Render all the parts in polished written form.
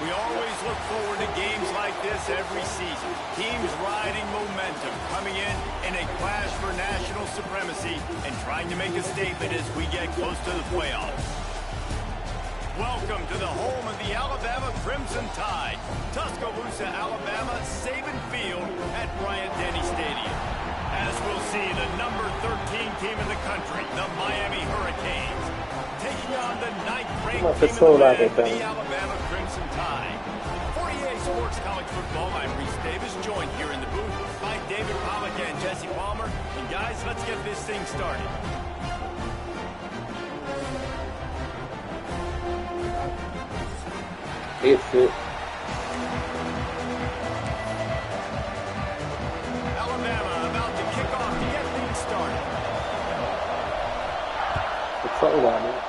We always look forward to games like this every season. Teams riding momentum, coming in a clash for national supremacy and trying to make a statement as we get close to the playoffs. Welcome to the home of the Alabama Crimson Tide. Tuscaloosa, Alabama, Saban Field at Bryant-Denny Stadium. As we'll see, the number 13 team in the country, the Miami Hurricanes, taking on the 9th-ranked team in the land, the Alabama Crimson Tide. For EA Sports College Football, I'm Reese Davis, joined here in the booth by David Pollack and Jesse Palmer. And guys, let's get this thing started. It's it. Alabama about to kick off to get things started. It's all on it.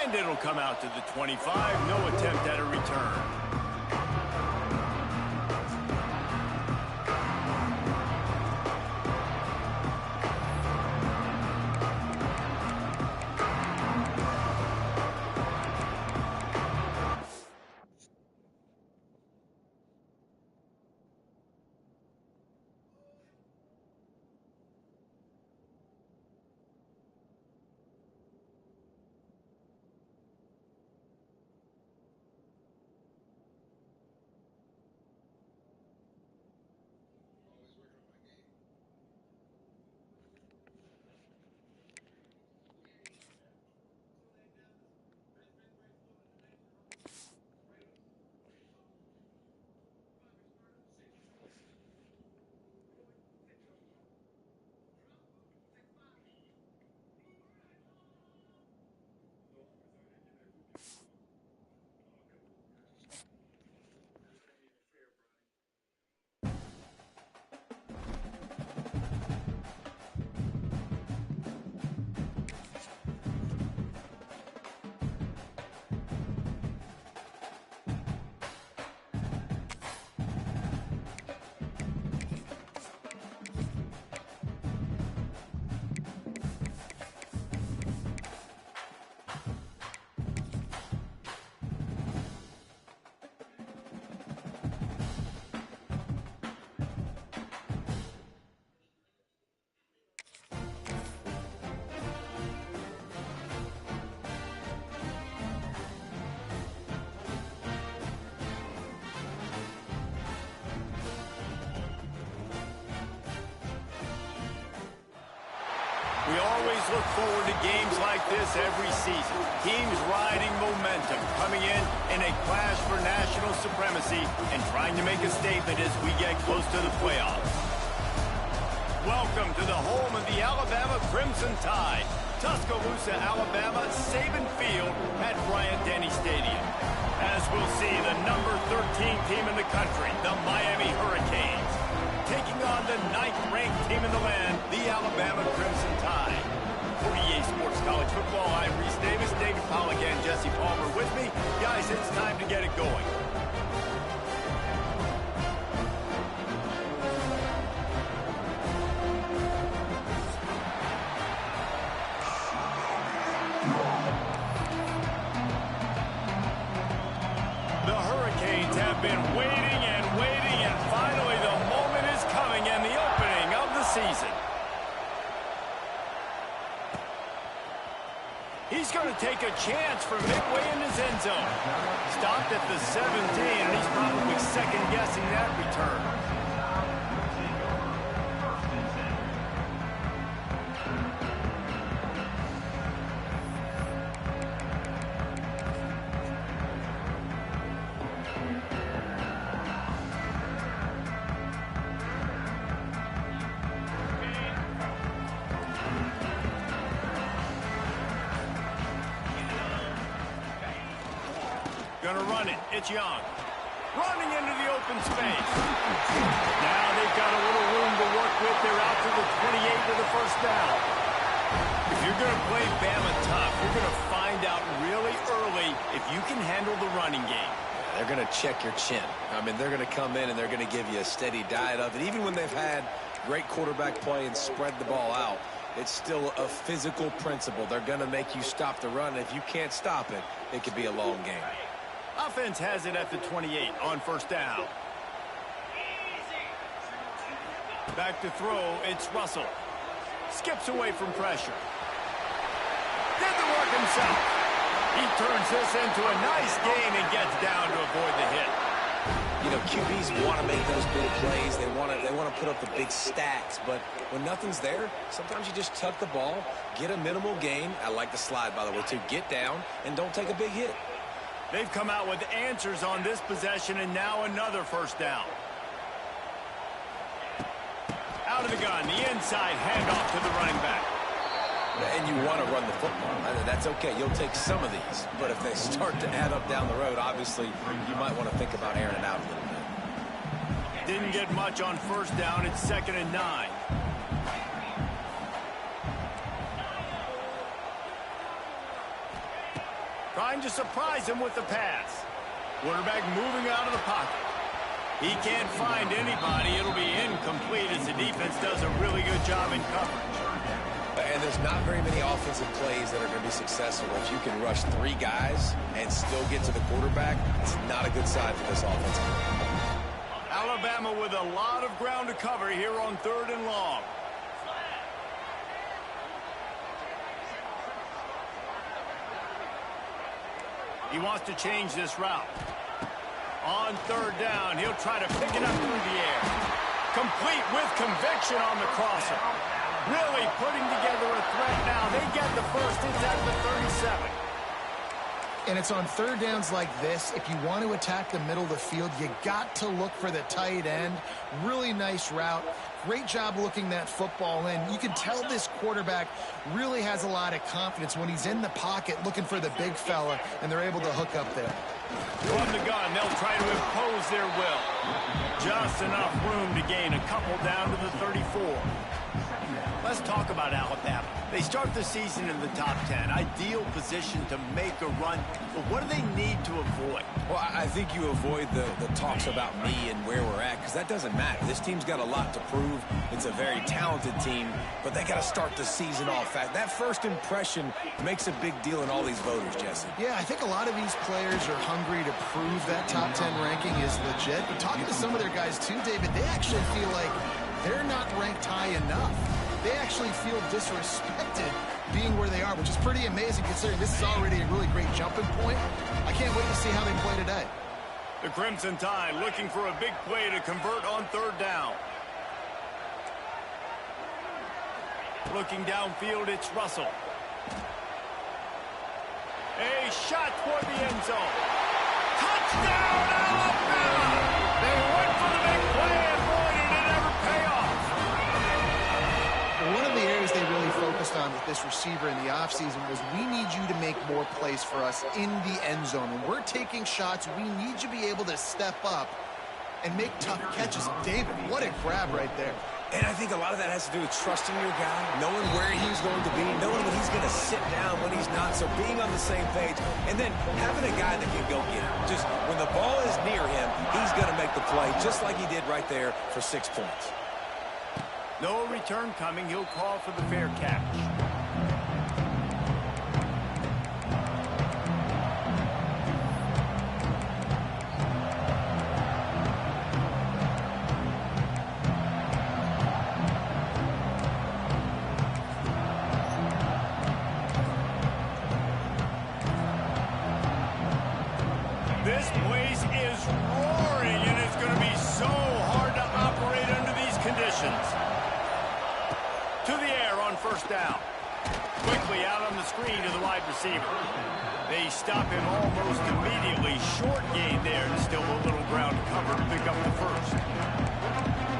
And it'll come out to the 25. No attempt at a return. We always look forward to games like this every season. Teams riding momentum, coming in a clash for national supremacy and trying to make a statement as we get close to the playoffs. Welcome to the home of the Alabama Crimson Tide. Tuscaloosa, Alabama, Saban Field at Bryant-Denny Stadium. As we'll see, the number 13 team in the country, the Miami Hurricanes, taking on the 9th-ranked team in the land, the Alabama Crimson Tide. For EA Sports College Football, I'm Reese Davis, David Pollack and Jesse Palmer with me. Guys, it's time to get it going. The Hurricanes have been waiting and waiting, and finally the moment is coming and the opening of the season. He's going to take a chance from midway in his end zone. Stopped at the 17, and he's probably second-guessing that return. Gonna run it. It's Young. Running into the open space. Now they've got a little room to work with. They're out to the 28 with the first down. If you're going to play Bama tough, you're going to find out really early if you can handle the running game. They're going to check your chin. I mean, they're going to come in and they're going to give you a steady diet of it. Even when they've had great quarterback play and spread the ball out, It's still a physical principle. They're going to make you stop the run. If you can't stop it, it could be a long game. Offense has it at the 28 on first down. Back to throw, it's Russell. Skips away from pressure. Did the work himself. He turns this into a nice gain and gets down to avoid the hit. You know, QBs want to make those big plays. They want to put up the big stats. But when nothing's there, sometimes you just tuck the ball, get a minimal gain. I like the slide, by the way, too. Get down and don't take a big hit. They've come out with answers on this possession, and now another first down. Out of the gun, the inside handoff to the running back. And you want to run the football. That's okay. You'll take some of these. But if they start to add up down the road, obviously, you might want to think about airing it out a little bit. Didn't get much on first down. It's 2nd and 9. Trying to surprise him with the pass. Quarterback moving out of the pocket. He can't find anybody. It'll be incomplete as the defense does a really good job in coverage. And there's not very many offensive plays that are going to be successful. If you can rush 3 guys and still get to the quarterback, it's not a good sign for this offense. Alabama with a lot of ground to cover here on 3rd and long. He wants to change this route. On 3rd down, he'll try to pick it up through the air. Complete with conviction on the crosser. Really putting together a threat now. They get the first. It's at the 37. And it's on 3rd downs like this. If you want to attack the middle of the field, you got to look for the tight end. Really nice route. Great job looking that football in. You can tell this quarterback really has a lot of confidence when he's in the pocket looking for the big fella, and they're able to hook up there. From the gun, they'll try to impose their will. Just enough room to gain a couple down to the 34. Let's talk about Alabama. They start the season in the top 10. Ideal position to make a run. But what do they need to avoid? Well, I think you avoid the talks about me and where we're at, because that doesn't matter. This team's got a lot to prove. It's a very talented team, but they got to start the season off fast. That first impression makes a big deal in all these voters, Jesse. Yeah, I think a lot of these players are hungry to prove that top 10 ranking is legit. But talking to some of their guys too, David, they actually feel like they're not ranked high enough. They actually feel disrespected being where they are, which is pretty amazing considering this is already a really great jumping point. I can't wait to see how they play today. The Crimson Tide looking for a big play to convert on 3rd down. Looking downfield, it's Russell. A shot toward the end zone. Touchdown, Alabama! They went for the big play, and boy, did it ever pay off. One of the areas they really focused on with this receiver in the offseason was we need you to make more plays for us in the end zone. When we're taking shots, we need you to be able to step up and make tough catches. David, what a grab right there. And I think a lot of that has to do with trusting your guy, knowing where he's going to be, knowing when he's going to sit down, when he's not, so being on the same page, and then having a guy that can go get it. Just when the ball is near him, he's going to make the play, just like he did right there for 6 points. No return coming. He'll call for the fair catch. This place is roaring, and it's going to be so hard to operate under these conditions. To the air on 1st down. Quickly out on the screen to the wide receiver. They stop him almost immediately. Short gain there, and still a little ground to cover to pick up the first.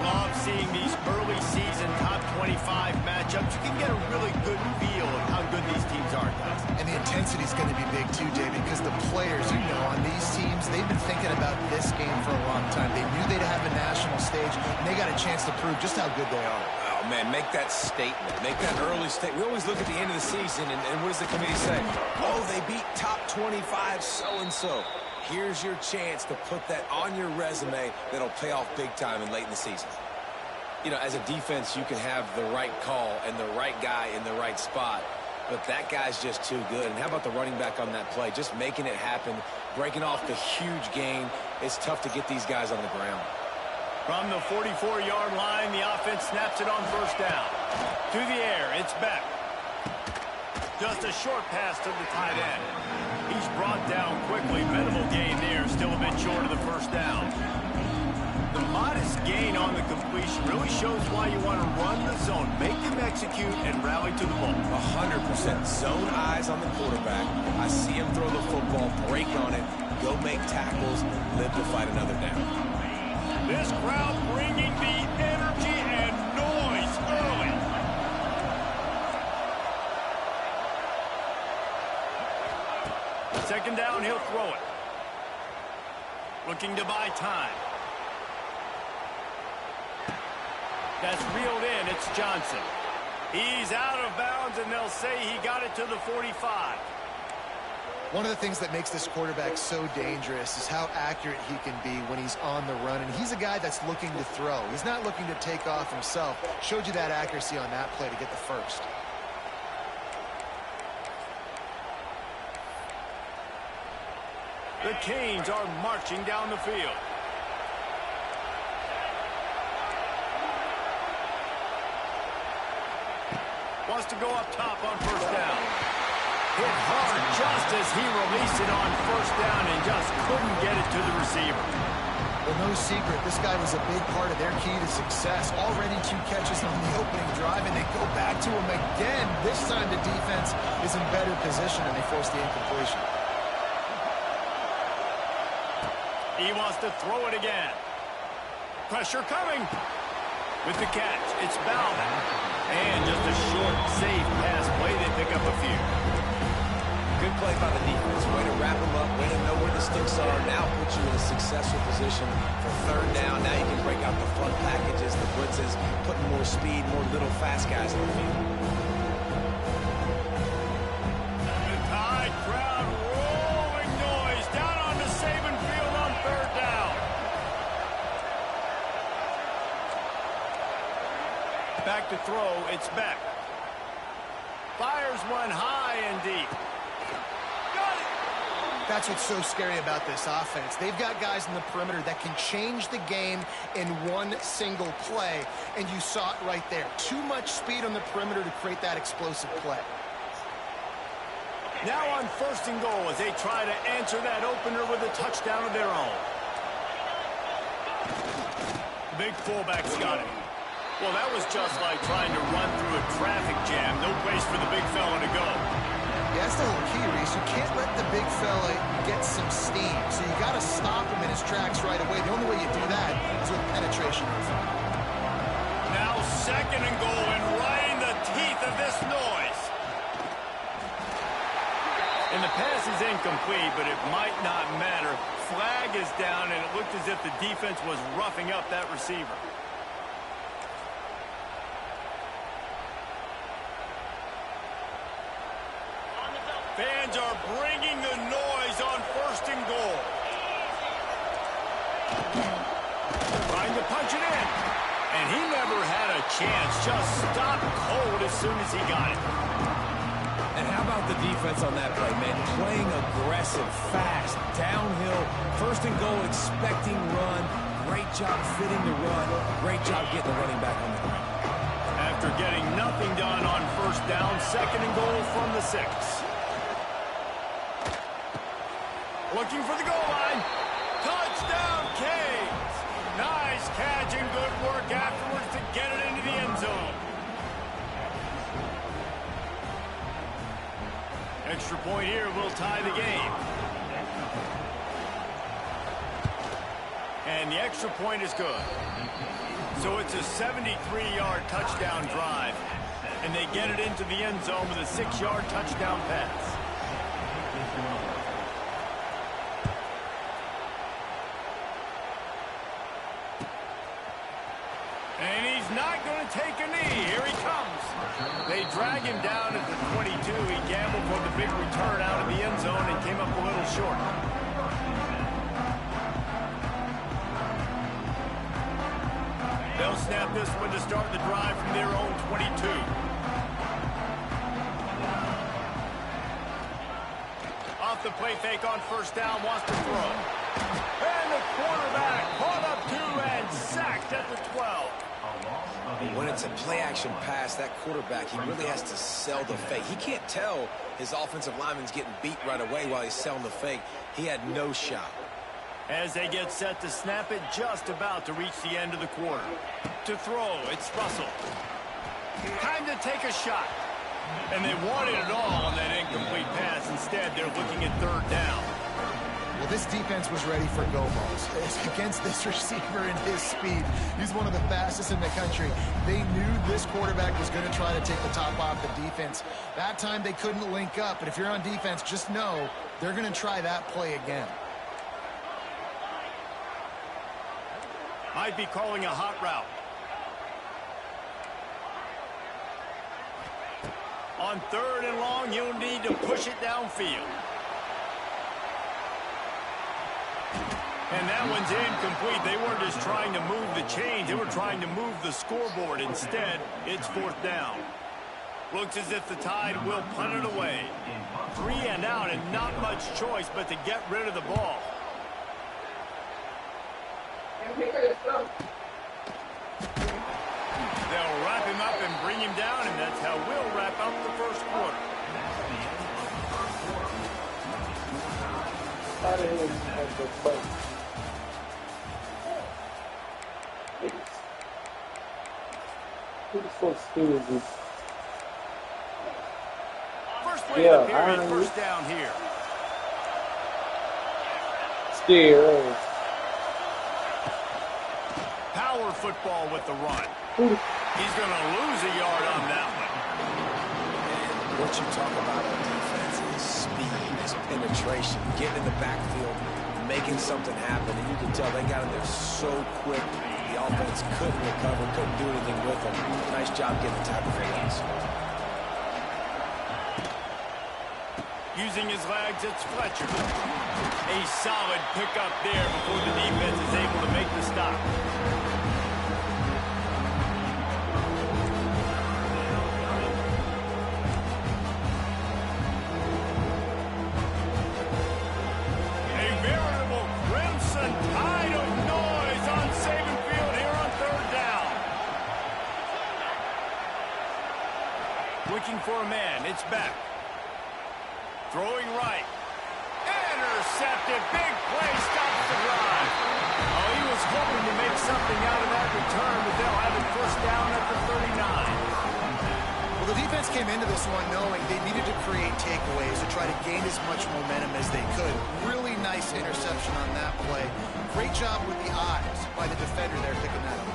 Love seeing these early season top 25 matchups. You can get a really good feel of how good these teams are, guys. And the intensity is going to be big too, David, because the players, you know, on these teams, they've been thinking about this game for a long time. They knew they'd have a national stage, and they got a chance to prove just how good they are. Oh, man, make that statement. Make that early statement. We always look at the end of the season, and what does the committee say? Oh, they beat top 25 so-and-so. Here's your chance to put that on your resume that'll pay off big time and late in the season. You know, as a defense, you can have the right call and the right guy in the right spot, but that guy's just too good. And how about the running back on that play? Just making it happen, breaking off the huge gain. It's tough to get these guys on the ground. From the 44-yard line, the offense snaps it on first down. To the air, it's Beck. Just a short pass to the tight end. He's brought down quickly. Minimal gain there, still a bit short of the first down. The modest gain on the completion really shows why you want to run the zone, make him execute, and rally to the ball. 100% zone eyes on the quarterback. I see him throw the football, break on it, go make tackles, live to fight another down. This crowd bringing the energy and noise early. Second down, he'll throw it. Looking to buy time. That's reeled in. It's Johnson. He's out of bounds, and they'll say he got it to the 45. One of the things that makes this quarterback so dangerous is how accurate he can be when he's on the run. And he's a guy that's looking to throw. He's not looking to take off himself. Showed you that accuracy on that play to get the first. The Canes are marching down the field. Wants to go up top on first down. Hit hard just as he released it on first down and just couldn't get it to the receiver. Well, no secret, this guy was a big part of their key to success. Already 2 catches on the opening drive, and they go back to him again. This time the defense is in better position, and they force the incompletion. He wants to throw it again. Pressure coming. With the catch, it's Bowman. And just a short, safe pass play. They pick up a few. Good play by the defense. Way to wrap them up. Way to know where the sticks are. Now put you in a successful position for third down. Now you can break out the front packages, the blitzes, putting more speed, more little fast guys in the field. The Tide crowd rolling noise down on the Saban field on third down. Back to throw, it's Beck. Fires one high and deep. Got it! That's what's so scary about this offense. They've got guys in the perimeter that can change the game in one single play, and you saw it right there. Too much speed on the perimeter to create that explosive play. Now on first and goal as they try to answer that opener with a touchdown of their own. The big fullback's got it. Well, that was just like trying to run through a traffic jam. No place for the big fella to go. Yeah, that's the whole key, Reese. You can't let the big fella get some steam. So you got to stop him in his tracks right away. The only way you do that is with penetration. Now second and goal and right in the teeth of this noise. And the pass is incomplete, but it might not matter. Flag is down, and it looked as if the defense was roughing up that receiver. Fans are bringing the noise on first and goal. Trying to punch it in. And he never had a chance. Just stopped cold as soon as he got it. And how about the defense on that play, man? Playing aggressive, fast, downhill, first and goal, expecting run. Great job fitting the run. Great job getting the running back on the ground. After getting nothing done on first down, second and goal from the 6. Looking for the goal line. Touchdown, Canes. Nice catch and good work afterwards to get it into the end zone. Extra point here will tie the game. And the extra point is good. So it's a 73-yard touchdown drive. And they get it into the end zone with a 6-yard touchdown pass. And he's not going to take a knee. Here he comes. They drag him down at the 22. He gambled for the big return out of the end zone and came up a little short. They'll snap this one to start the drive from their own 22. Off the play fake on first down, wants to throw. And the quarterback caught up to and sacked at the 12. When it's a play-action pass, that quarterback, he really has to sell the fake. He can't tell his offensive lineman's getting beat right away while he's selling the fake. He had no shot. As they get set to snap it, just about to reach the end of the quarter. To throw, it's Russell. Time to take a shot. And they wanted it all on that incomplete pass. Instead, they're looking at third down. Well, this defense was ready for go balls. Against this receiver and his speed, he's one of the fastest in the country. They knew this quarterback was going to try to take the top off the defense. That time they couldn't link up, but if you're on defense, just know they're going to try that play again. Might be calling a hot route. On third and long, you'll need to push it downfield. And that one's incomplete. They weren't just trying to move the chains. They were trying to move the scoreboard. Instead, it's fourth down. Looks as if the Tide will punt it away. 3 and out and not much choice but to get rid of the ball. They'll wrap him up and bring him down, and that's how we'll wrap up the first quarter. First play of the period, first down here. Scared. Power football with the run. He's going to lose a yard on that one. What you talk about on defense is speed, is penetration, getting in the backfield, making something happen. And you can tell they got in there so quick. The offense couldn't recover, couldn't do anything with them. Nice job getting the tackle for loss. Using his legs, it's Fletcher. A solid pickup there before the defense is able to make the stop. A veritable crimson tide of noise on Saban Field here on third down. Looking for a man, it's back. Throwing right. Intercepted. Big play stops the drive. Oh, he was hoping to make something out of that return, but they'll have it first down at the 39. Well, the defense came into this one knowing they needed to create takeaways to try to gain as much momentum as they could. Really nice interception on that play. Great job with the eyes by the defender there picking that up.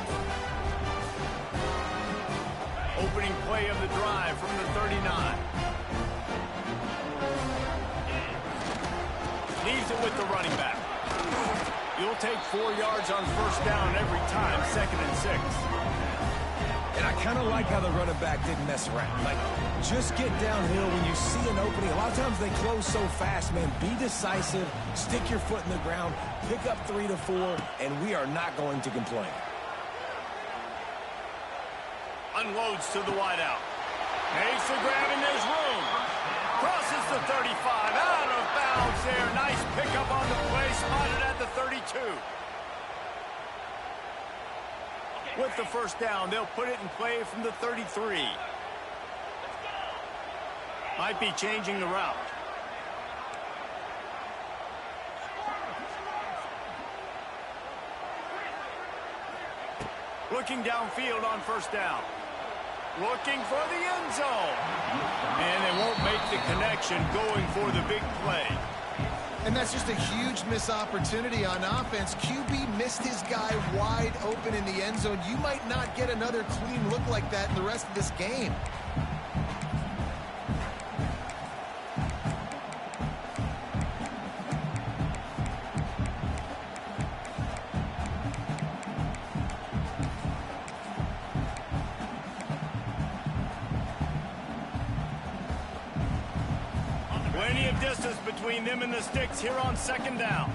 Opening play of the drive from the 39. Leaves it with the running back. You'll take 4 yards on first down every time, 2nd and 6. And I kind of like how the running back didn't mess around. Like, just get downhill when you see an opening. A lot of times they close so fast, man. Be decisive, stick your foot in the ground, pick up 3 to 4, and we are not going to complain. Unloads to the wideout. Makes the grab and there's room. Crosses the 35, out of bounds there. Nice pickup on the play, spotted at the 32. With the first down, they'll put it in play from the 33. Might be changing the route. Looking downfield on first down. Looking for the end zone. And they won't make the connection going for the big play. And that's just a huge missed opportunity on offense. QB missed his guy wide open in the end zone. You might not get another clean look like that in the rest of this game. Plenty of distance between them and the sticks here on second down.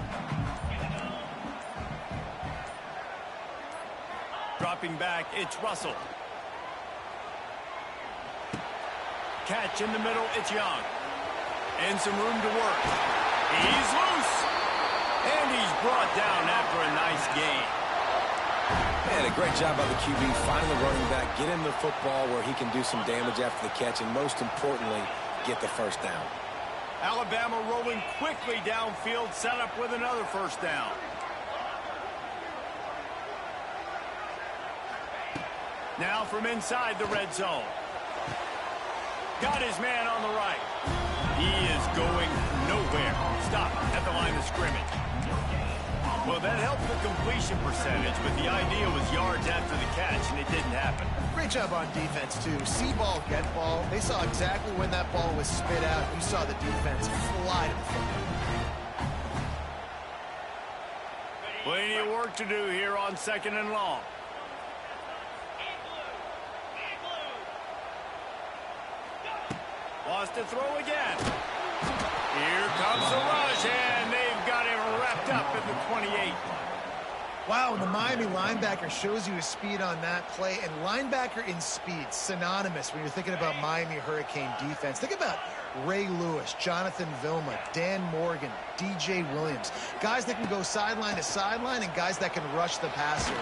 Drop dropping back. It's Russell. Catch in the middle. It's Young. And some room to work. He's loose. And he's brought down after a nice gain. Man, a great job by the QB finding the running back, get him the football where he can do some damage after the catch, and most importantly, get the first down. Alabama rolling quickly downfield, set up with another first down. Now from inside the red zone. Got his man on the right. He is going nowhere. Stop at the line of scrimmage. Well, that helped the completion percentage, but the idea was yards after the catch, and it didn't happen. Great job on defense, too. See ball, get ball. They saw exactly when that ball was spit out. You saw the defense fly to the football. Plenty of work to do here on 2nd and long. Lost to throw again. Here comes the rush, and they've got him wrapped up at the 28. Wow, the Miami linebacker shows you his speed on that play, and linebacker in speed, synonymous when you're thinking about Miami Hurricane defense. Think about Ray Lewis, Jonathan Vilma, Dan Morgan, DJ Williams. Guys that can go sideline to sideline and guys that can rush the passer.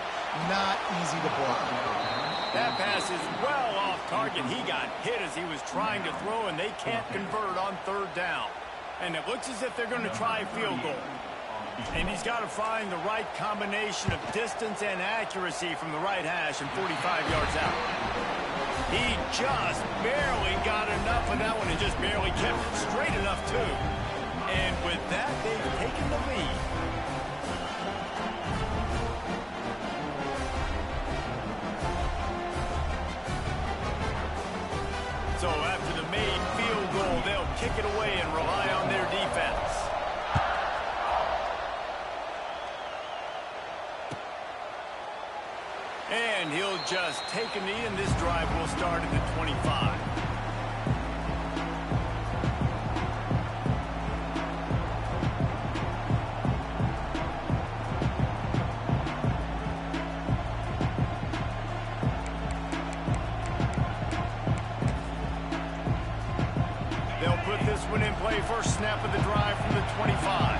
Not easy to block. That pass is well off target. He got hit as he was trying to throw, and they can't convert on 3rd down. And it looks as if they're going to try a field goal. And he's got to find the right combination of distance and accuracy from the right hash and 45 yards out. He just barely got enough of that one and just barely kept it straight enough, too. And with that, they've taken the lead. So after the made field goal, they'll kick it away and rely on their defense. And he'll just take a knee, and this drive will start at the 25. They'll put this one in play. First snap of the drive from the 25.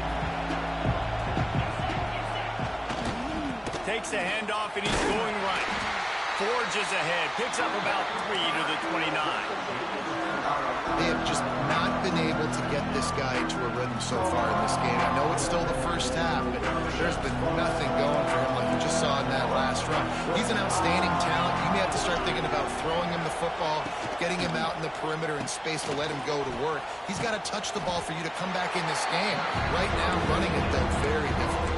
Takes the handoff, and he's going right. Forges ahead. Picks up about 3 to the 29. They have just not been able to get this guy to a rhythm so far in this game. I know it's still the first half, but there's been nothing going for him like you just saw in that last run. He's an outstanding talent. You may have to start thinking about throwing him the football, getting him out in the perimeter in space to let him go to work. He's got to touch the ball for you to come back in this game. Right now, running it, though, very difficult.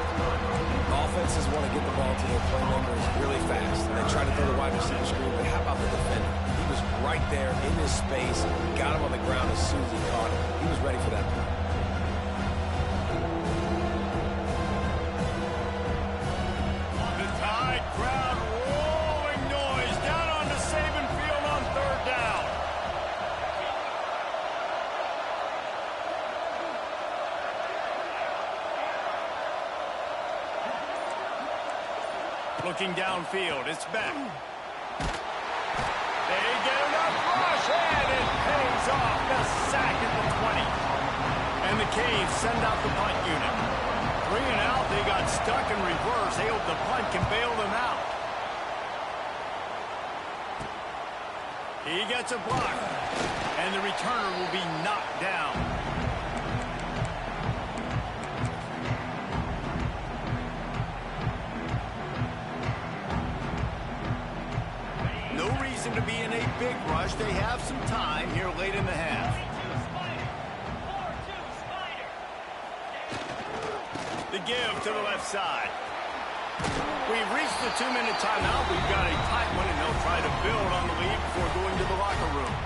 Offenses want to get the ball to their playmakers really fast. And they try to throw the wide receiver screen, but how about the defender? He was right there in his space, got him on the ground as soon as he caught him. He was ready for that. The Tide crowd rolling noise down onto Saban Field on 3rd down. Looking downfield, it's back. They get enough rush, and it pays off. The sack at the 20. And the Caves send out the punt unit. 3 and out, they got stuck in reverse. They hope the punt can bail them out. He gets a block, and the returner will be knocked down. To be in a big rush. They have some time here late in the half. The give to the left side. We've reached the 2-minute timeout. We've got a tight one, and they'll try to build on the lead before going to the locker room.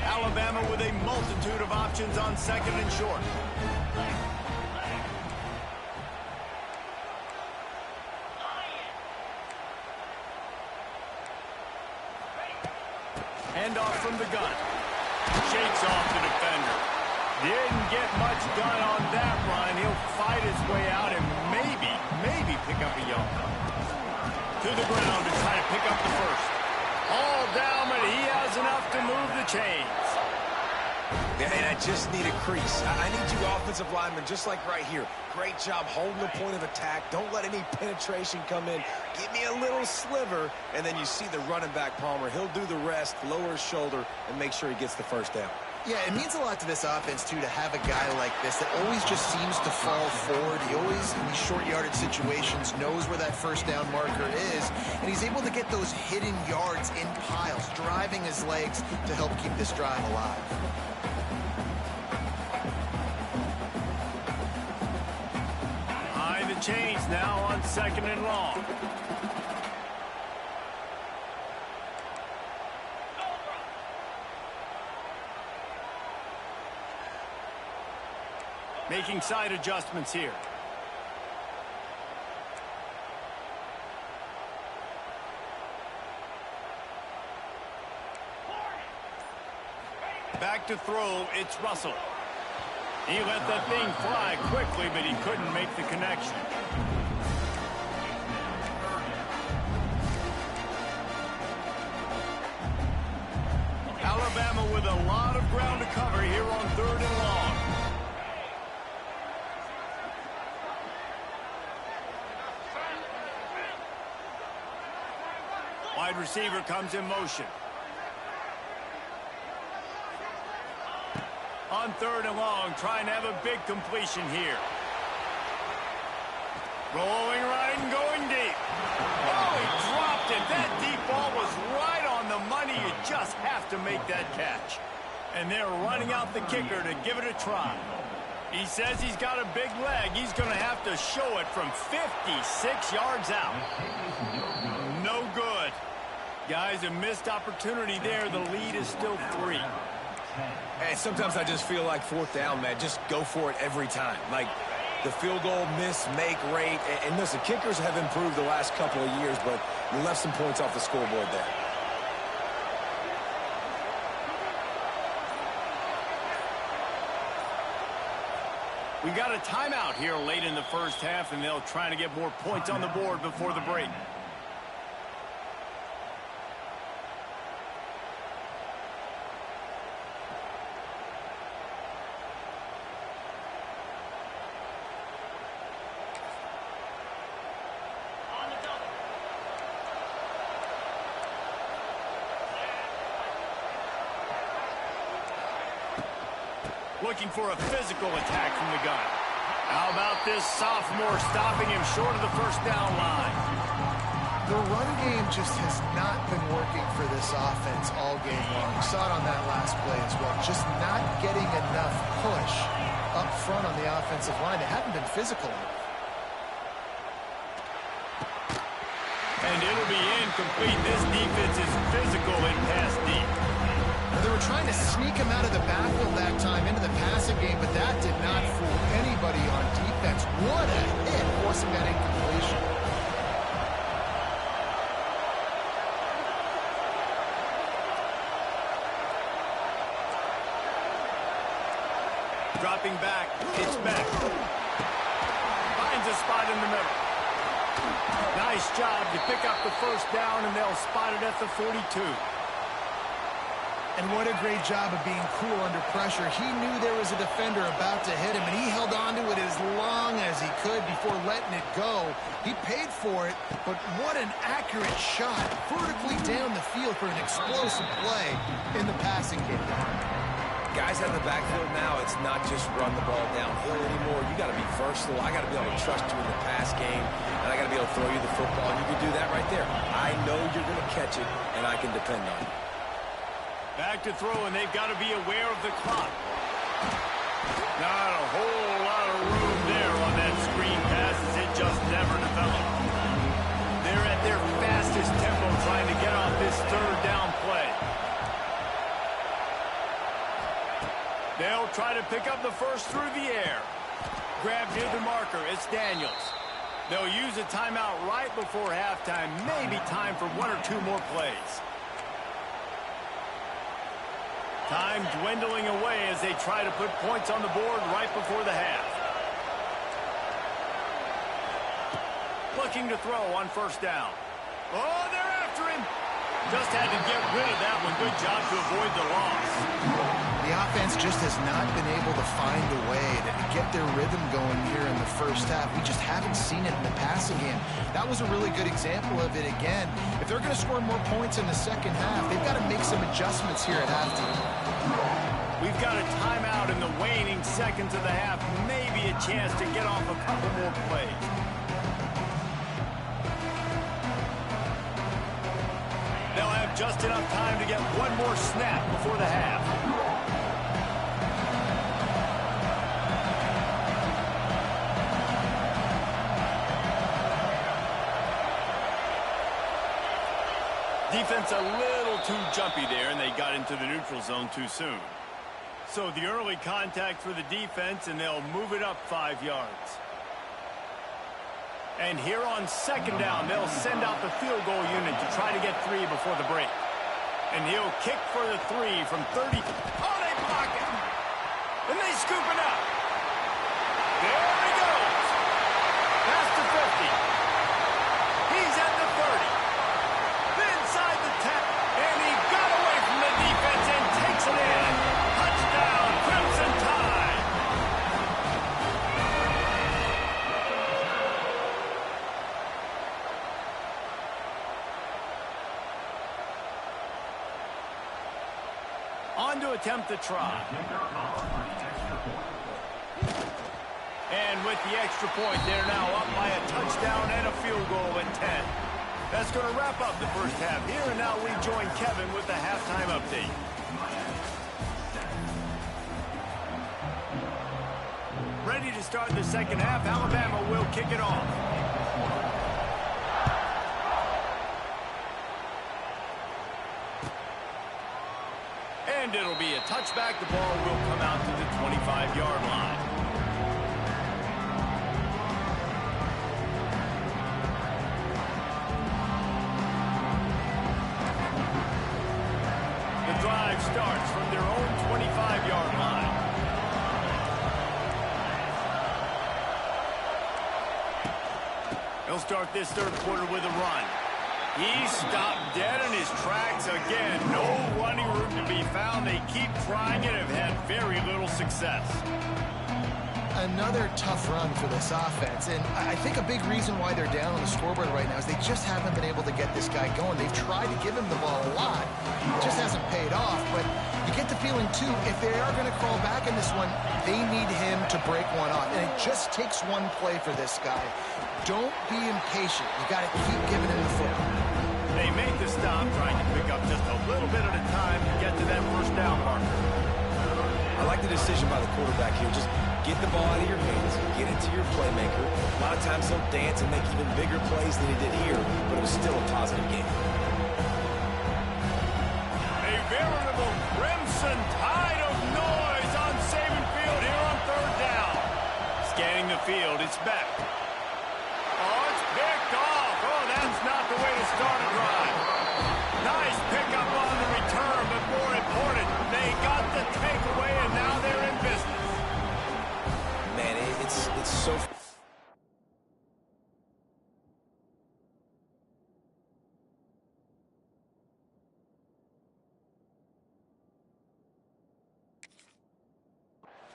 Alabama with a multitude of options on 2nd and short. Handoff from the gun. Shakes off the defender. Didn't get much done on that run. He'll fight his way out and maybe pick up a yard. To the ground to try to pick up the first. All down, but he has enough to move the chains. And I just need a crease. I need you offensive linemen just like right here. Great job holding the point of attack. Don't let any penetration come in. Give me a little sliver, and then you see the running back, Palmer. He'll do the rest, lower his shoulder, and make sure he gets the first down. Yeah, it means a lot to this offense, too, to have a guy like this that always just seems to fall forward. He always, in these short yardage situations, knows where that first down marker is, and he's able to get those hidden yards in piles, driving his legs to help keep this drive alive. High the chains now on 2nd and long. Making side adjustments here. Back to throw, it's Russell. He let that thing fly quickly, but he couldn't make the connection. Alabama with a lot of ground to cover here on 3rd and long. Wide receiver comes in motion. On 3rd and long, trying to have a big completion here. Rolling right and going deep. Oh, he dropped it. That deep ball was right on the money. You just have to make that catch. And they're running out the kicker to give it a try. He says he's got a big leg. He's going to have to show it from 56 yards out. No good. Guys, a missed opportunity there. The lead is still 3. Hey, sometimes I just feel like 4th down, man. Just go for it every time. Like the field goal miss-make rate. And listen, kickers have improved the last couple of years, but you left some points off the scoreboard there. We got a timeout here late in the first half, and they'll try to get more points on the board before the break. Looking for a physical attack from the gun. How about this sophomore stopping him short of the first down line? The run game just has not been working for this offense all game long. You saw it on that last play as well. Just not getting enough push up front on the offensive line. They haven't been physical enough. And it'll be incomplete. This defense is physical and pass deep. They were trying to sneak him out of the backfield that time into the passing game, but that did not fool anybody on defense. What a hit, forcing that incompletion. Dropping back, it's back. Finds a spot in the middle. Nice job to pick up the first down, and they'll spot it at the 42. And what a great job of being cool under pressure. He knew there was a defender about to hit him, and he held on to it as long as he could before letting it go. He paid for it, but what an accurate shot vertically down the field for an explosive play in the passing game. Guys out of the backfield now, it's not just run the ball downhill anymore. You got to be versatile. I got to be able to trust you in the pass game, and I got to be able to throw you the football, and you can do that right there. I know you're going to catch it, and I can depend on it. Back to throw, and they've got to be aware of the clock. Not a whole lot of room there on that screen pass as it just never developed. They're at their fastest tempo trying to get off this 3rd down play. They'll try to pick up the first through the air. Grab near the marker. It's Daniels. They'll use a timeout right before halftime. Maybe time for 1 or 2 more plays. Time dwindling away as they try to put points on the board right before the half. Looking to throw on first down. Oh, they're after him. Just had to get rid of that one. Good job to avoid the loss. The offense just has not been able to find a way to get their rhythm going here in the first half. We just haven't seen it in the passing game. That was a really good example of it again. If they're going to score more points in the second half, they've got to make some adjustments here at halftime. We've got a timeout in the waning seconds of the half. Maybe a chance to get off a couple more plays. They'll have just enough time to get one more snap before the half. Defense a little too jumpy there, and they got into the neutral zone too soon. So the early contact for the defense, and they'll move it up 5 yards. And here on second down, they'll send out the field goal unit to try to get 3 before the break. And he'll kick for the 3 from 30. Oh, they block it. And they scoop it up. There he goes. Past the 50. He's at the 30. Inside the 10. And he got away from the defense and takes it in. Touchdown, Crimson Tide. On to attempt the try. And with the extra point, they're now up by a touchdown and a field goal at 10. That's going to wrap up the first half here, and now we join Kevin with the halftime update. Ready to start the second half. Alabama will kick it off. And it'll be a touchback. The ball will come out to the 25-yard line. The drive starts from their own 25-yard line. They'll start this third quarter with a run. He stopped dead in his tracks again. No running room to be found. They keep trying it and have had very little success. Another tough run for this offense, and I think a big reason why they're down on the scoreboard right now is they just haven't been able to get this guy going. They've tried to give him the ball a lot. It just hasn't paid off, but you get the feeling, too, if they are going to crawl back in this one, they need him to break one off, and it just takes one play for this guy. Don't be impatient. You got to keep giving him the football. They make the stop, trying to pick up just a little bit at a time to get to that first down marker. I like the decision by the quarterback here. Just get the ball out of your hands, get it to your playmaker. A lot of times they'll dance and make even bigger plays than he did here, but it was still a positive game. A veritable crimson tide of noise on Saban Field here on third down. Scanning the field, it's Beck. Oh, it's picked off. Oh, that's not the way to start a drive. Nice pickup on the return, but more important, they got the takeaway, and now they're in business. Man, it's so...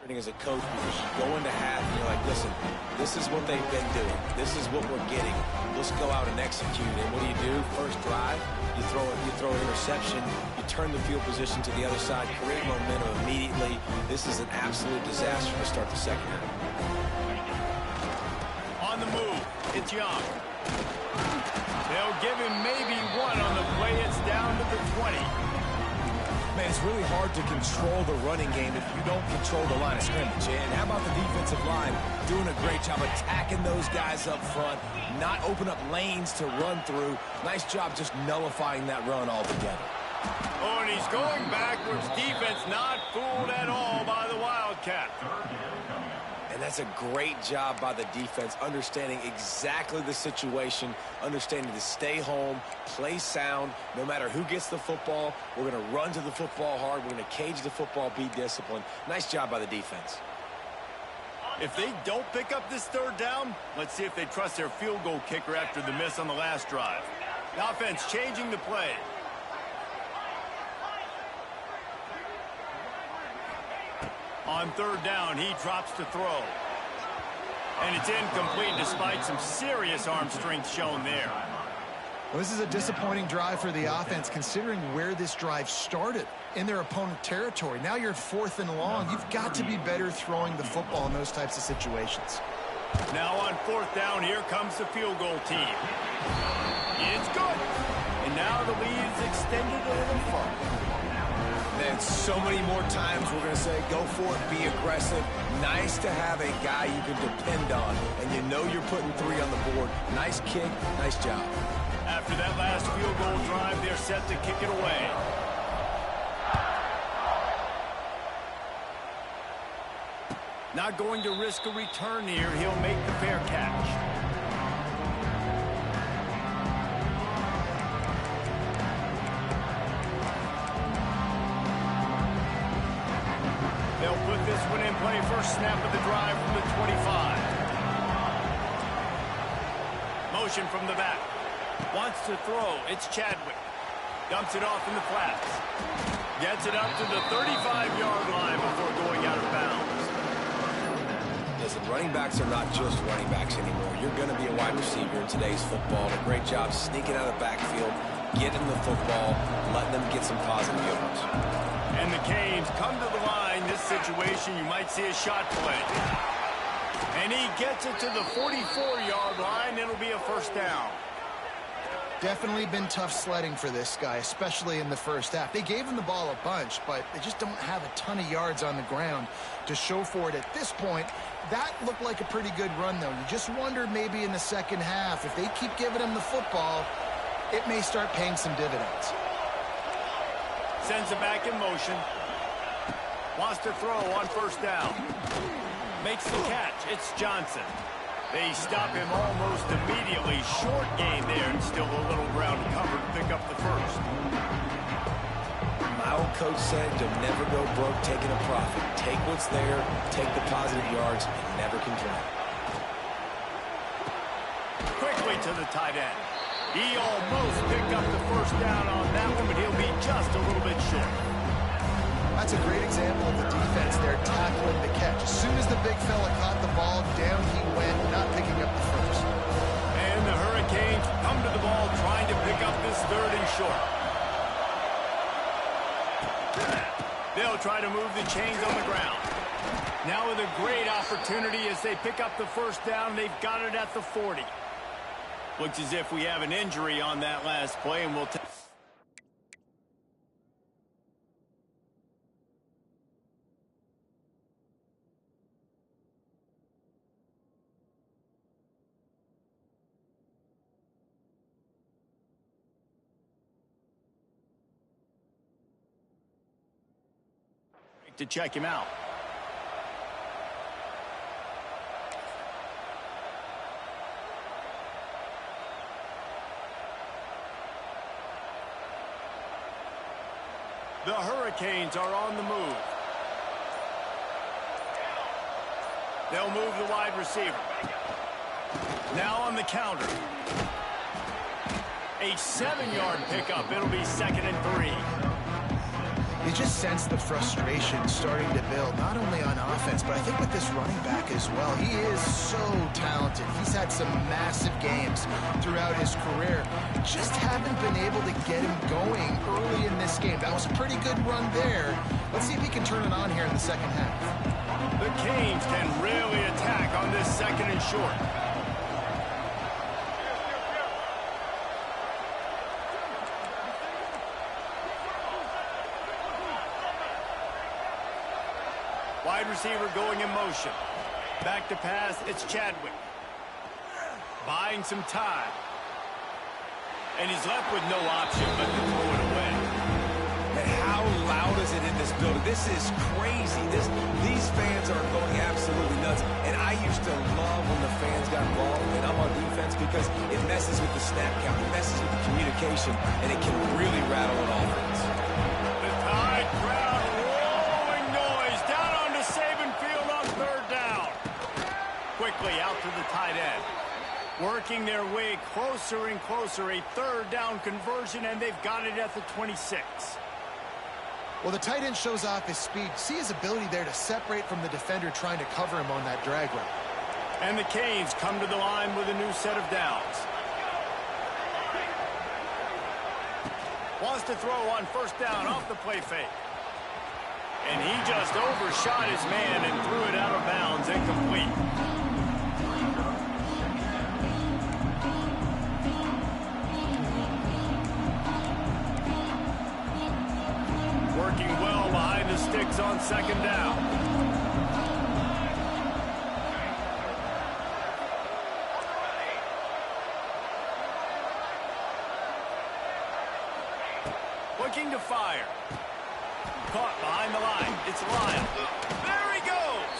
as a coach, because you go into half and you're like, listen, this is what they've been doing. This is what we're getting. Let's go out and execute. And what do? First drive, you throw an interception, you turn the field position to the other side, create momentum immediately. This is an absolute disaster to start the second half. On the move, it's Young. They'll give him maybe one on the play. It's down to the 20. Man, it's really hard to control the running game if you don't control the line of scrimmage. And how about the defensive line doing a great job attacking those guys up front, not open up lanes to run through. Nice job just nullifying that run altogether. Oh, and he's going backwards. Defense not fooled at all by the Wildcat. And And that's a great job by the defense, understanding exactly the situation, understanding to stay home, play sound. No matter who gets the football, we're going to run to the football hard. We're going to cage the football, be disciplined. Nice job by the defense. If they don't pick up this third down, let's see if they trust their field goal kicker after the miss on the last drive. The offense changing the play. On third down, he drops to throw. And it's incomplete despite some serious arm strength shown there. Well, this is a disappointing drive for the offense considering where this drive started, in their opponent territory. Now you're 4th and long. You've got to be better throwing the football in those types of situations. Now on 4th down, here comes the field goal team. It's good. And now the lead is extended a little further. And so many more times we're going to say, go for it, be aggressive. Nice to have a guy you can depend on, and you know you're putting 3 on the board. Nice kick, nice job. After that last field goal drive, they're set to kick it away. Not going to risk a return here. He'll make the fair catch. They'll put this one in play. First snap of the drive from the 25. Motion from the back. Wants to throw. It's Chadwick. Dumps it off in the flats. Gets it up to the 35-yard line before going out of bounds. Listen, running backs are not just running backs anymore. You're going to be a wide receiver in today's football. A great job sneaking out of the backfield, getting the football, letting them get some positive yards. And the Canes come to the line. This situation, you might see a shot play. And he gets it to the 44-yard line. It'll be a first down. Definitely been tough sledding for this guy, especially in the first half. They gave him the ball a bunch, but they just don't have a ton of yards on the ground to show for it at this point. That looked like a pretty good run, though. You just wonder maybe in the second half, if they keep giving him the football, it may start paying some dividends. Sends it back in motion. Wants to throw on first down. Makes the catch. It's Johnson. They stop him almost immediately. Short gain there, and still a little ground covered to pick up the first. My old coach said you'll never go broke taking a profit. Take what's there, take the positive yards, and never complain. Quickly to the tight end. He almost picked up the first down on that one, but he'll be just a little bit short. That's a great example of the defense there tackling the catch. As soon as the big fella caught the ball, down he went, not picking up the first. And the Hurricanes come to the ball trying to pick up this 3rd and short. They'll try to move the chains on the ground. Now with a great opportunity as they pick up the first down. They've got it at the 40. Looks as if we have an injury on that last play, and we'll take... to check him out. The Hurricanes are on the move. They'll move the wide receiver. Now on the counter. A 7-yard pickup. It'll be 2nd and 3. You just sense the frustration starting to build, not only on offense, but I think with this running back as well. He is so talented. He's had some massive games throughout his career. Just haven't been able to get him going early in this game. That was a pretty good run there. Let's see if he can turn it on here in the second half. The Canes can really attack on this 2nd and short. Wide receiver going in motion. Back to pass, it's Chadwick. Buying some time. And he's left with no option but to throw it away. And how loud is it in this building? This is crazy. These fans are going absolutely nuts. And I used to love when the fans got involved and I'm on defense because it messes with the snap count, it messes with the communication, and it can really rattle an offense. The Tide crowd rolling noise down onto Saban Field on third down. Quickly out to the tight end. Working their way closer and closer, a third down conversion, and they've got it at the 26. Well, the tight end shows off his speed. See his ability there to separate from the defender trying to cover him on that drag route. And the Canes come to the line with a new set of downs. Wants to throw on first down off the play fake. And he just overshot his man and threw it out of bounds, incomplete. Working well behind the sticks on second down. Looking to fire. Caught behind the line. It's Lyle. There he goes.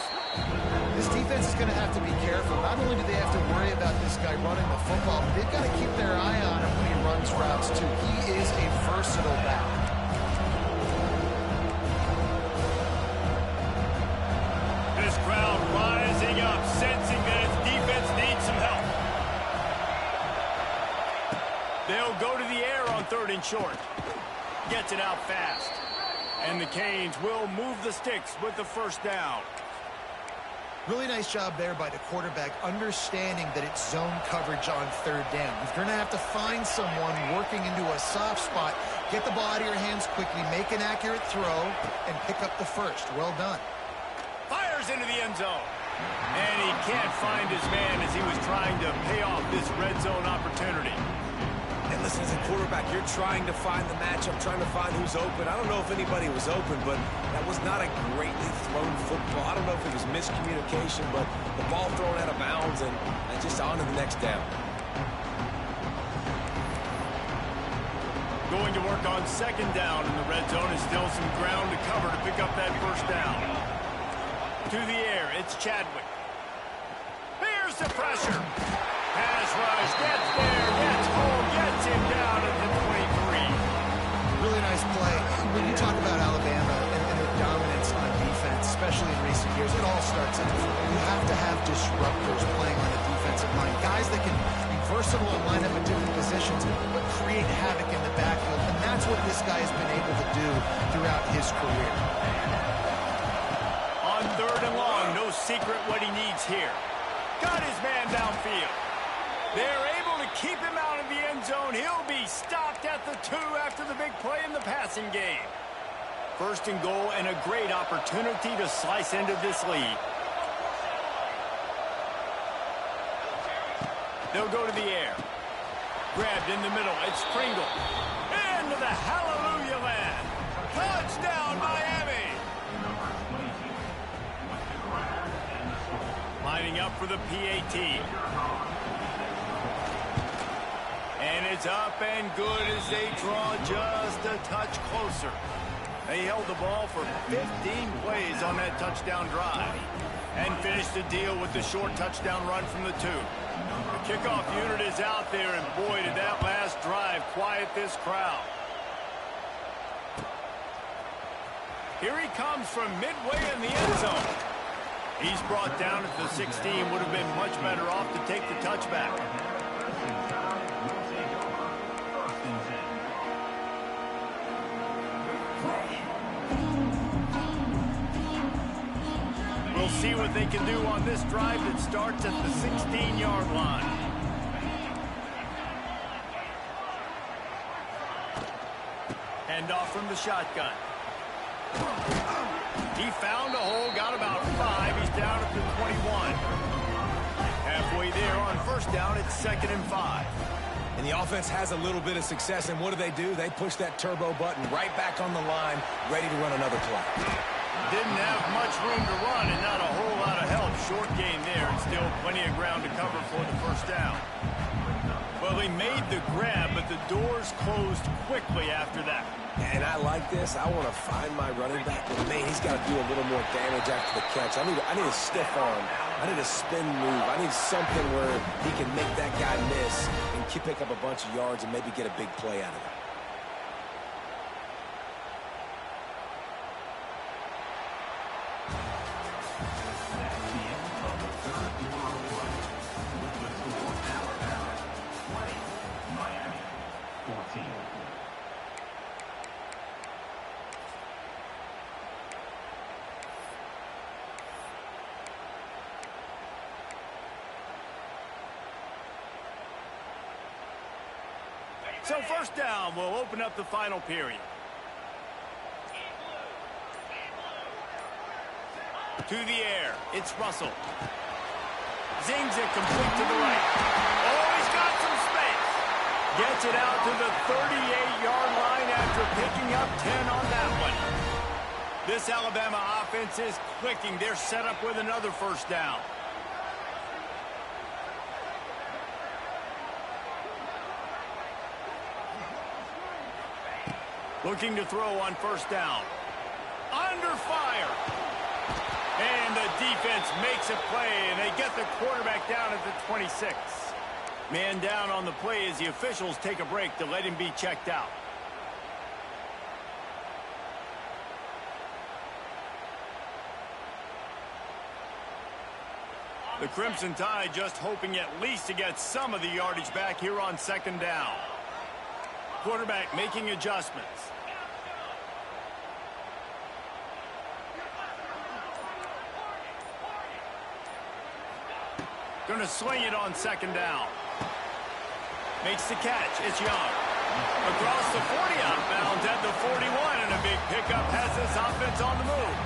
This defense is going to have to be careful. Not only do they have to worry about this guy running the football, but they've got to keep their eye on him when he runs routes too. He is a versatile back. This crowd rising up, sensing that its defense needs some help. They'll go to the air on third and short. Gets it out fast. And the Canes will move the sticks with the first down. Really nice job there by the quarterback, understanding that it's zone coverage on third down. If you're going to have to find someone working into a soft spot, get the ball out of your hands quickly, make an accurate throw, and pick up the first. Well done. Fires into the end zone. And he can't find his man as he was trying to pay off this red zone opportunity. And listen, as a quarterback, you're trying to find the matchup, trying to find who's open. I don't know if anybody was open, but that was not a greatly thrown football. I don't know if it was miscommunication, but the ball thrown out of bounds and just on to the next down. Going to work on second down in the red zone is still some ground to cover to pick up that first down. To the air, it's Chadwick. Here's the pressure. Pass rush, gets there, gets home, gets him down at the 23. Really nice play. When you talk about Alabama and their dominance on defense, especially in recent years, it all starts in the front. You have to have disruptors playing on the defensive line. Guys that can be versatile and line up at different positions, but create havoc in the backfield. And that's what this guy has been able to do throughout his career. On third and long, no secret what he needs here. Got his man downfield. They're able to keep him out of the end zone. He'll be stopped at the 2 after the big play in the passing game. First and goal and a great opportunity to slice into this lead. They'll go to the air. Grabbed in the middle. It's Pringle. Into the hallelujah land. Touchdown, Miami. Lining up for the PAT. And it's up and good as they draw just a touch closer. They held the ball for 15 plays on that touchdown drive and finished the deal with the short touchdown run from the 2. The kickoff unit is out there, and boy, did that last drive quiet this crowd. Here he comes from midway in the end zone. He's brought down at the 16, would have been much better off to take the touchback. We'll see what they can do on this drive that starts at the 16-yard line. Handoff from the shotgun. He found a hole, got about 5. He's down at the 21. Halfway there on first down, it's 2nd and 5. And the offense has a little bit of success, and what do? They push that turbo button right back on the line, ready to run another play. Didn't have much room to run and not a whole lot of help. Short gain there, and still plenty of ground to cover for the first down. Well, he made the grab, but the doors closed quickly after that. And I like this. I want to find my running back, but man, he's got to do a little more damage after the catch. I need a stiff arm. I need a spin move. I need something where he can make that guy miss and pick up a bunch of yards and maybe get a big play out of it. So first down will open up the final period. To the air, it's Russell. Zings it complete to the right. Oh, he's got some space. Gets it out to the 38-yard line after picking up 10 on that one. This Alabama offense is clicking. They're set up with another first down. Looking to throw on first down. Under fire. And the defense makes a play, and they get the quarterback down at the 26. Man down on the play as the officials take a break to let him be checked out. The Crimson Tide just hoping at least to get some of the yardage back here on second down. Quarterback making adjustments. Going to swing it on second down. Makes the catch. It's Young. Across the 40 outbounds at the 41, and a big pickup has this offense on the move.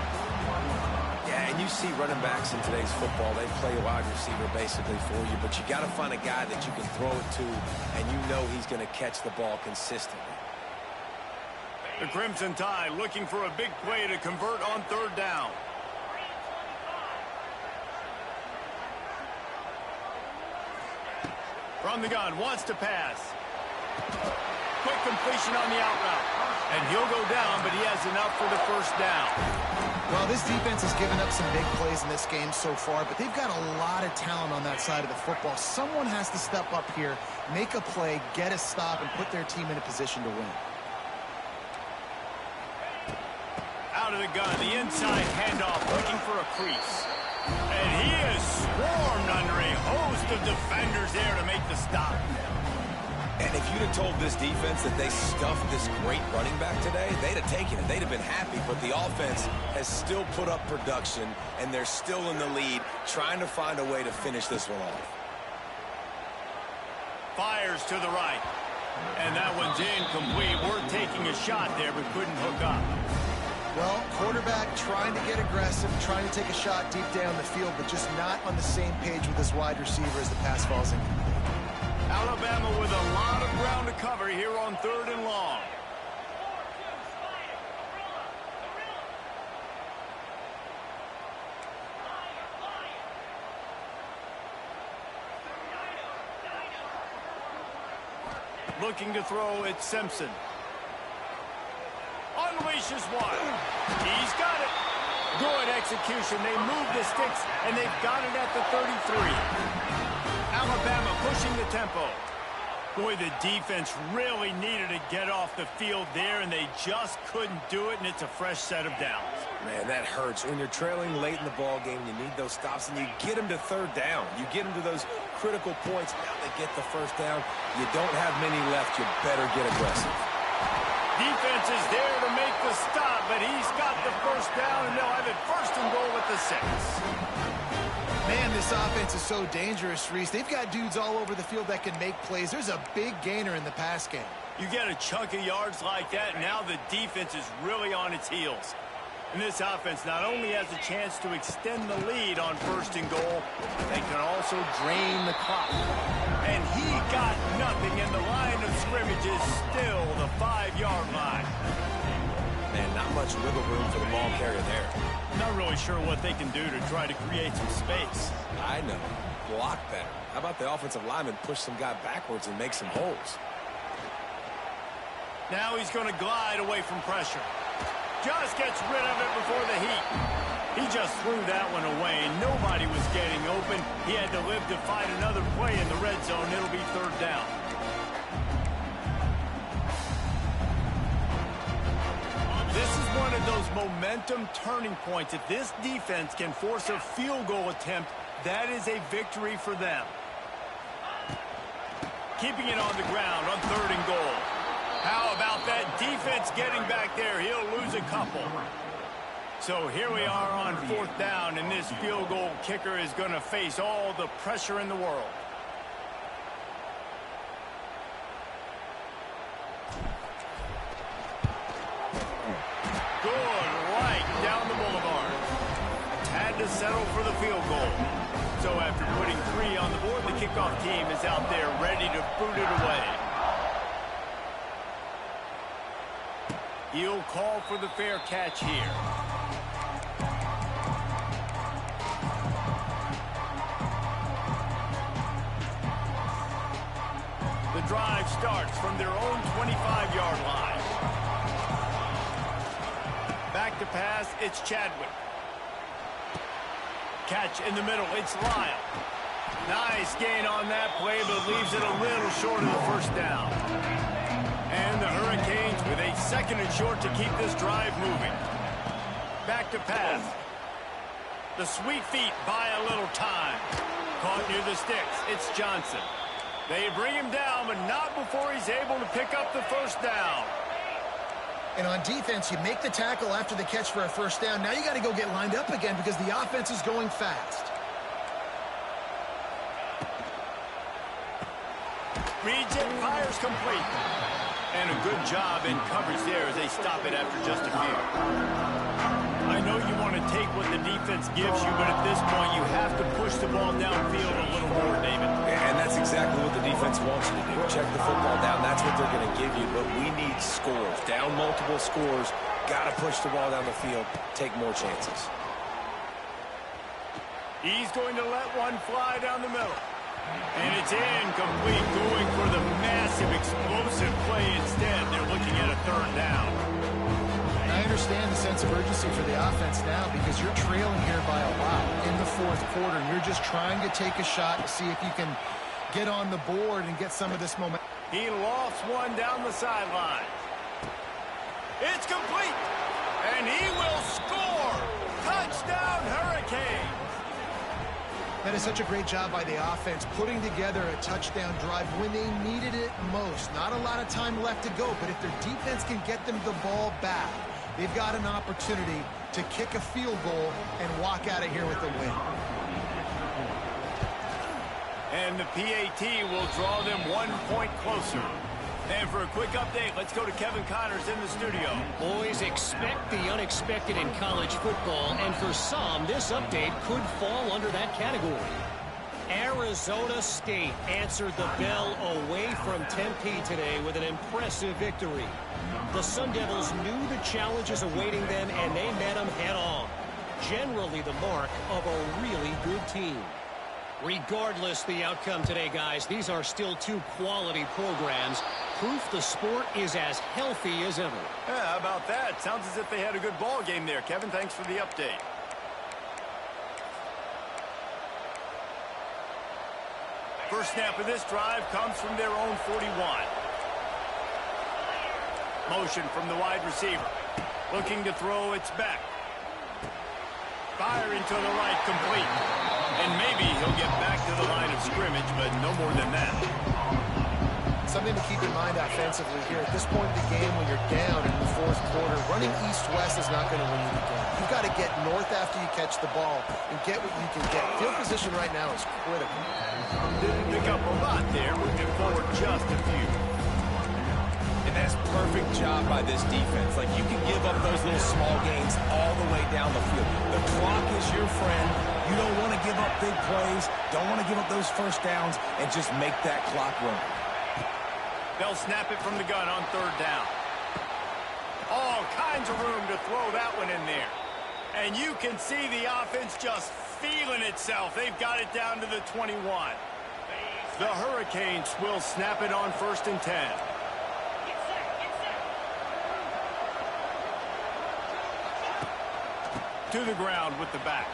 Yeah, and you see running backs in today's football, they play a wide receiver basically for you, but you got to find a guy that you can throw it to, and you know he's going to catch the ball consistently. The Crimson Tide looking for a big play to convert on third down. From the gun, wants to pass. Quick completion on the out route. And he'll go down, but he has enough for the first down. Well, this defense has given up some big plays in this game so far, but they've got a lot of talent on that side of the football. Someone has to step up here, make a play, get a stop, and put their team in a position to win. Out of the gun, the inside handoff, looking for a crease. And he is swarmed under a host of defenders there to make the stop. And if you'd have told this defense that they stuffed this great running back today, they'd have taken it. They'd have been happy. But the offense has still put up production, and they're still in the lead, trying to find a way to finish this one off. Fires to the right. And that one's incomplete. We're taking a shot there, but couldn't hook up. Well, quarterback trying to get aggressive, trying to take a shot deep down the field, but just not on the same page with his wide receiver as the pass falls incomplete. Alabama with a lot of ground to cover here on third and long. Looking to throw, it's Simpson. Unleashes one. He's got it. Good execution. They move the sticks, and they've got it at the 33. Alabama pushing the tempo. Boy, the defense really needed to get off the field there, and they just couldn't do it, and it's a fresh set of downs. Man, that hurts. When you're trailing late in the ball game, you need those stops, and you get them to third down. You get them to those critical points. Now they get the first down. You don't have many left. You better get aggressive. Defense is there to make the stop, but he's got the first down, and they'll have it first and goal at the 6. Man, this offense is so dangerous, Reese. They've got dudes all over the field that can make plays. There's a big gainer in the pass game. You get a chunk of yards like that, now the defense is really on its heels. And this offense not only has a chance to extend the lead on first and goal, they can also drain the clock. And he got nothing, and the line of scrimmage is still the 5-yard line. Man, not much wiggle room for the ball carrier there. Not really sure what they can do to try to create some space. I know. Block better. How about the offensive lineman push some guy backwards and make some holes? Now he's going to glide away from pressure. Just gets rid of it before the heat. He just threw that one away, and nobody was getting open. He had to live to fight another play in the red zone. It'll be third down. This is one of those momentum turning points. If this defense can force a field goal attempt, that is a victory for them. Keeping it on the ground on 3rd and goal. How about that defense getting back there? He'll lose a couple. So here we are on 4th down, and this field goal kicker is going to face all the pressure in the world. Good right down the boulevard. Had to settle for the field goal. So after putting 3 on the board, the kickoff team is out there ready to boot it away. He'll call for the fair catch here. The drive starts from their own 25-yard line. Back to pass, it's Chadwick. Catch in the middle, it's Lyle. Nice gain on that play, but leaves it a little short of the first down. And the Hurricanes with a 2nd and short to keep this drive moving. Back to pass. The sweet feet buy a little time. Caught near the sticks, it's Johnson. They bring him down, but not before he's able to pick up the first down. And on defense, you make the tackle after the catch for a first down. Now you got to go get lined up again because the offense is going fast. Reads it, fires complete. And a good job in coverage there as they stop it after just a few. I know you want to take what the defense gives you, but at this point you have to push the ball downfield a little more, David. And that's exactly what the defense wants you to do. Check the football down. That's what they're going to give you, but we need scores. Down multiple scores. Got to push the ball down the field. Take more chances. He's going to let one fly down the middle. And it's incomplete, going for the massive explosive play instead. They're looking at a 3rd down. I understand the sense of urgency for the offense now because you're trailing here by a lot in the 4th quarter. And you're just trying to take a shot to see if you can get on the board and get some of this momentum. He lofts one down the sideline. It's complete. And he will score. Touchdown, Hurricanes. That is such a great job by the offense, putting together a touchdown drive when they needed it most. Not a lot of time left to go, but if their defense can get them the ball back, they've got an opportunity to kick a field goal and walk out of here with a win. And the PAT will draw them 1 point closer. And for a quick update, let's go to Kevin Connors in the studio. Boys, expect the unexpected in college football, and for some, this update could fall under that category. Arizona State answered the bell away from Tempe today with an impressive victory. The Sun Devils knew the challenges awaiting them, and they met them head-on. Generally the mark of a really good team. Regardless the outcome today, guys, these are still 2 quality programs. Proof the sport is as healthy as ever. Yeah, how about that? Sounds as if they had a good ball game there. Kevin, thanks for the update. First snap of this drive comes from their own 41. Motion from the wide receiver. Looking to throw, it's back. Firing to the right, complete. And maybe he'll get back to the line of scrimmage, but no more than that. Something to keep in mind offensively here. At this point in the game, when you're down in the 4th quarter, running east-west is not going to win you the game. You've got to get north after you catch the ball and get what you can get. Field position right now is critical. Didn't pick up a lot there, moving forward just a few. And that's perfect job by this defense. Like, you can give up those little small gains all the way down the field. The clock is your friend. You don't want to give up big plays, don't want to give up those first downs, and just make that clock run. They'll snap it from the gun on 3rd down. All kinds of room to throw that one in there. And you can see the offense just feeling itself. They've got it down to the 21. The Hurricanes will snap it on 1st and 10. to the ground with the back.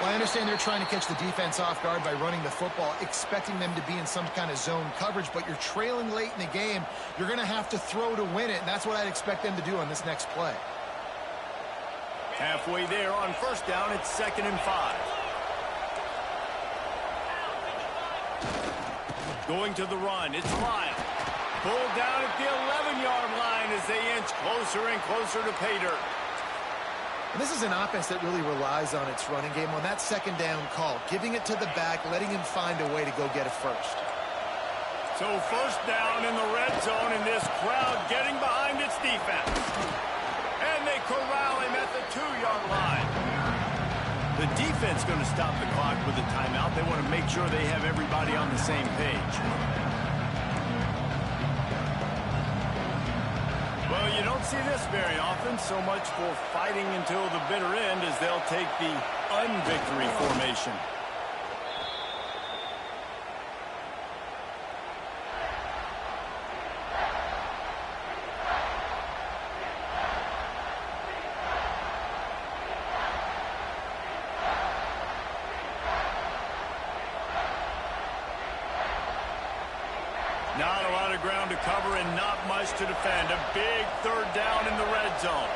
Well, I understand they're trying to catch the defense off guard by running the football, expecting them to be in some kind of zone coverage, but you're trailing late in the game. You're going to have to throw to win it, and that's what I'd expect them to do on this next play. Halfway there on first down, it's 2nd and 5. Going to the run, it's Lyle. Pulled down at the 11-yard line as they inch closer and closer to pay dirt. And this is an offense that really relies on its running game on that 2nd down call, giving it to the back, letting him find a way to go get a first. So first down in the red zone, and this crowd getting behind its defense. And they corral him at the 2-yard line. The defense going to stop the clock with a timeout. They want to make sure they have everybody on the same page. Well, you don't see this very often. So much for fighting until the bitter end as they'll take the unvictory formation. Not a lot of ground to cover and not much to defend. A big 3rd down in the red zone.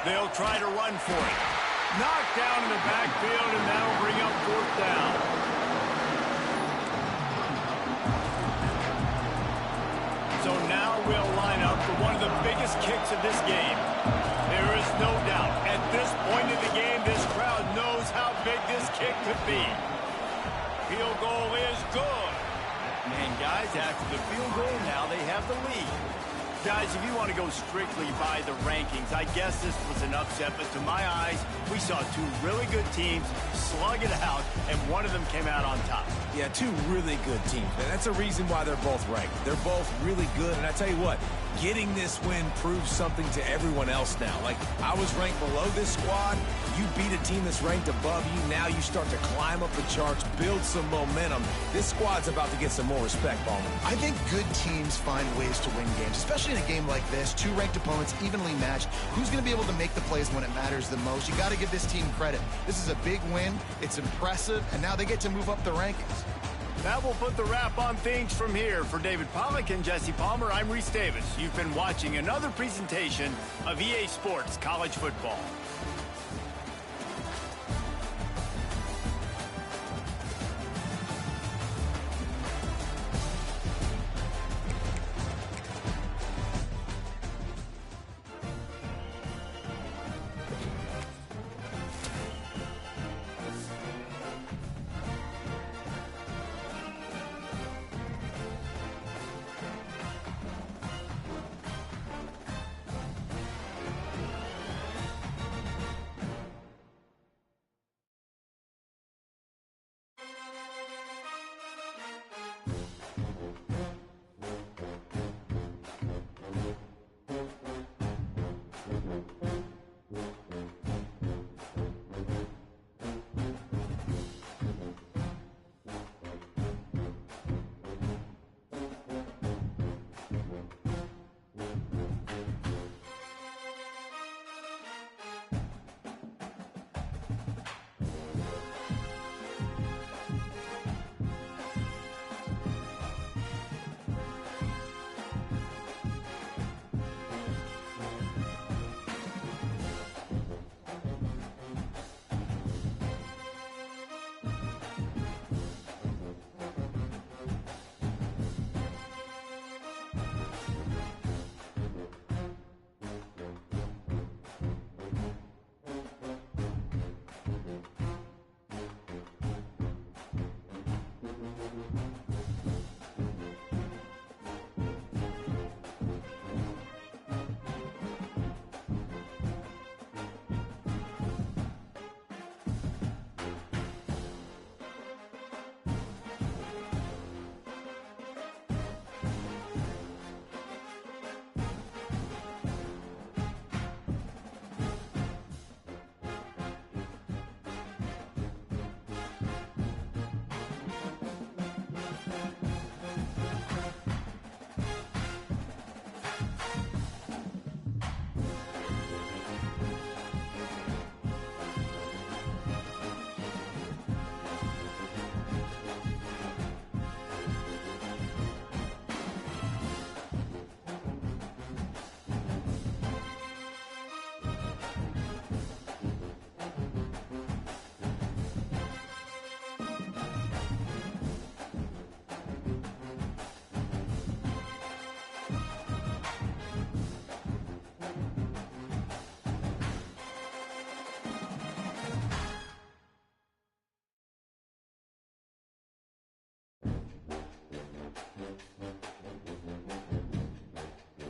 They'll try to run for it. Knocked down in the backfield, and that'll bring up 4th down. So now we'll line up for one of the biggest kicks of this game. There is no doubt, at this point in the game, this crowd knows how big this kick could be. Field goal is good. And guys, after the field goal, now they have the lead. Guys, if you want to go strictly by the rankings, I guess this was an upset, but to my eyes, we saw 2 really good teams slug it out, and one of them came out on top. Yeah, 2 really good teams, man. That's a reason why they're both ranked. They're both really good, and I tell you what, getting this win proves something to everyone else now. Like, I was ranked below this squad. You beat a team that's ranked above you. Now you start to climb up the charts, build some momentum. This squad's about to get some more respect, Ballman. I think good teams find ways to win games, especially in a game like this. 2 ranked opponents, evenly matched. Who's going to be able to make the plays when it matters the most? You got to give this team credit. This is a big win. It's impressive, and now they get to move up the rankings. That will put the wrap on things from here. For David Pollack and Jesse Palmer, I'm Reese Davis. You've been watching another presentation of EA Sports College Football.